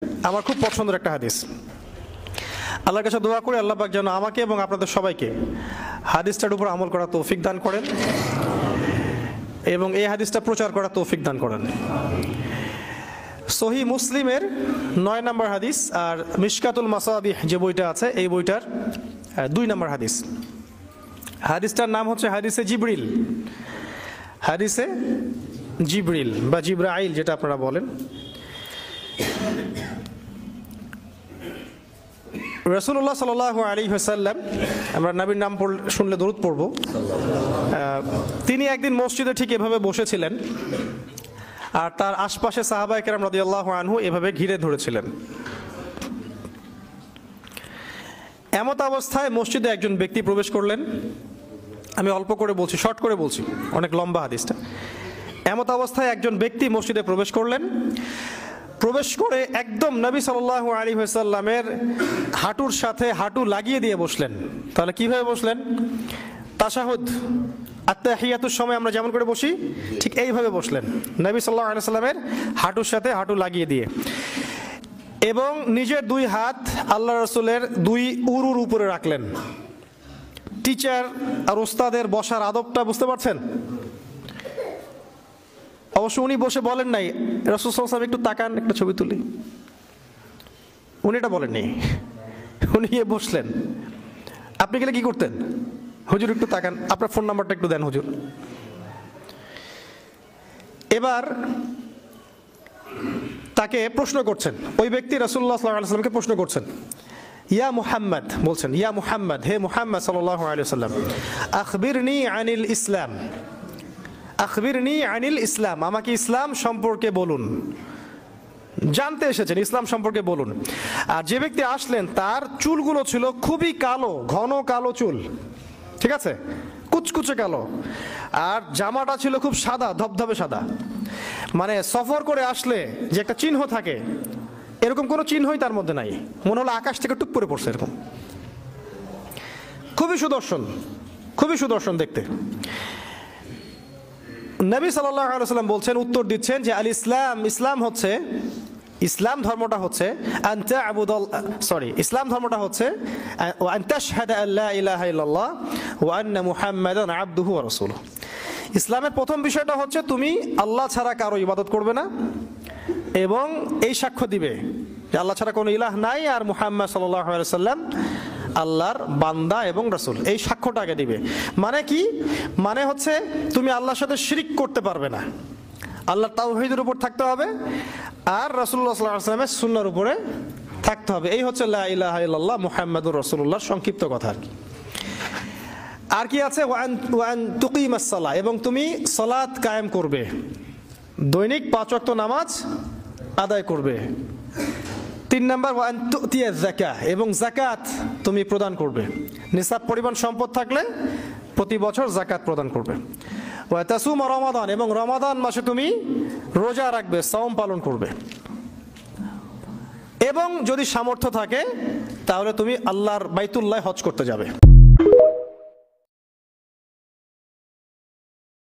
আমার খুব পছন্দের একটা হাদিস। আল্লাহর কাছে দোয়া করে আল্লাহ পাক যেন আমাকে এবং আপনাদের সবাইকে হাদিসটার উপর আমল করার তৌফিক দান করেন এবং এই হাদিসটা প্রচার করার তৌফিক দান করেন। সহিহ মুসলিমের 9 নম্বর হাদিস আর মিশকাতুল মাসাবিহ যে বইটা আছে এই বইটার 2 নম্বর হাদিস। হাদিসটার নাম হচ্ছে হাদিসে জিবরিল। হাদিসে জিবরিল বা জিব্রাইল যেটা আপনারা বলেন। রাসূলুল্লাহ সাল্লাল্লাহু আলাইহি ওয়াসাল্লাম, আমরা নবীর নাম শুনলে দরুদ পড়ব, তিনি একদিন মসজিদে ঠিক এভাবে বসেছিলেন আর তার আশপাশে সাহাবায়ে কেরাম রাদিয়াল্লাহু আনহু এভাবে ঘিরে ধরেছিলেন। এমত অবস্থায় মসজিদে একজন ব্যক্তি প্রবেশ করলেন। আমি অল্প করে বলছি, শর্ট করে বলছি, অনেক লম্বা হাদিসটা। এমত অবস্থায় একজন ব্যক্তি মসজিদে প্রবেশ করলেন। প্রবেশ করে একদম নবী সাল্লাল্লাহু আলাইহি ওয়াসাল্লামের হাঁটুর সাথে হাঁটু লাগিয়ে দিয়ে বসলেন। তাহলে কিভাবে বসলেন? তাশাহুদ আত্তাহিয়াতুর সময় আমরা যেমন করে বসি ঠিক এইভাবে বসলেন, নবী সাল্লাল্লাহু আলাইহি ওয়াসাল্লামের হাঁটুর সাথে হাঁটু লাগিয়ে দিয়ে, এবং নিজের 2 হাত আল্লাহ রাসূলের 2 উরুর উপরে রাখলেন। টিচার আর ওস্তাদের বসার আদবটা বুঝতে পারছেন? অবশ্য উনি বসে বলেন নাই রাসূল সাল্লাল্লাহু আলাইহি ওয়াসাল্লাম একটু তাকান, একটা ছবি তুলি, উনি এটা বলেননি। উনি গিয়ে বসলেন। আপনি গেলে কি করতেন? হুজুর একটু তাকান, আপনার ফোন নাম্বারটা একটু দেন হুজুর। এবার তাকে প্রশ্ন করছেন, ওই ব্যক্তি রাসূলুল্লাহ সাল্লাল্লাহু আলাইহি ওয়াসাল্লামকে প্রশ্ন করছেন, ইয়া মুহাম্মদ, বলছেন ইয়া মুহাম্মদ, হে মুহাম্মদ সাল্লাল্লাহু আলাইহি ওয়াসাল্লাম, আখবিরনি আনিল ইসলাম, আখবিরনি আনিল ইসলাম, আমাকে ইসলাম সম্পর্কে বলুন। জানতে এসেছেন, ইসলাম সম্পর্কে বলুন। আর যে ব্যক্তি আসলেন তার চুলগুলো ছিল খুবই কালো, ঘন কালো চুল, ঠিক আছে, কুচকুচে কালো, আর জামাটা ছিল খুব সাদা, ধবধবে সাদা। মানে সফর করে আসলে যে একটা চিহ্ন থাকে এরকম কোনো চিহ্নই তার মধ্যে নাই, মনে হলো আকাশ থেকে টুপ করে পড়ছে এরকম। খুবই সুদর্শন, খুবই সুদর্শন দেখতে। নবী সাল্লাল্লাহু আলাইহি ওয়াসাল্লাম বলছেন, উত্তর দিচ্ছেন যে আল ইসলাম, ইসলাম হচ্ছে, ইসলাম ধর্মটা হচ্ছে ইসলাম ধর্মটা হচ্ছে ওয়া আন তাশহাদা আল্লা ইলাহা ইল্লাল্লাহ ওয়া আন্না মুহাম্মাদান আবদুহু ওয়া রাসূলুহু। ইসলামের প্রথম বিষয়টা হচ্ছে তুমি আল্লাহ ছাড়া কারো ইবাদত করবে না এবং এই সাক্ষ্য দিবে যে আল্লাহ ছাড়া কোনো ইলাহ নাই আর মুহাম্মদ সাল্লাল্লাহু আলাইহি ওয়াসাল্লাম আল্লাহর বান্দা এবং রাসূল। এই সাক্ষ্যটা আগে দিবে। মানে কি? মানে হচ্ছে তুমি আল্লাহর সাথে শিরক করতে পারবে না, আল্লাহর তাওহীদের উপর থাকতে হবে আর রাসূলুল্লাহ সাল্লাল্লাহু আলাইহি ওয়াসাল্লামের সুন্নাহর উপরে থাকতে হবে। এই হচ্ছে লা ইলাহা ইল্লাল্লাহ মুহাম্মাদুর রাসূলুল্লাহর সংক্ষিপ্ত কথা আর কি। আর কি আছে? ওয়ান তুকিমাস সালাহ, এবং তুমি সালাত কায়েম করবে, দৈনিক 5 ওয়াক্ত নামাজ আদায় করবে। 3 নাম্বার ওয়ান তুতিয়াজ যাকাত, এবং যাকাত তুমি প্রদান করবে। নিসাব পরিমাণ সম্পদ থাকলে প্রতি বছর যাকাত প্রদান করবে। ওয়া তাসুম রমাদান, এবং রমাদান মাসে তুমি রোজা রাখবে, সাওম পালন করবে। এবং যদি সামর্থ্য থাকে তাহলে তুমি আল্লাহর বাইতুল্লাহ হজ করতে যাবে।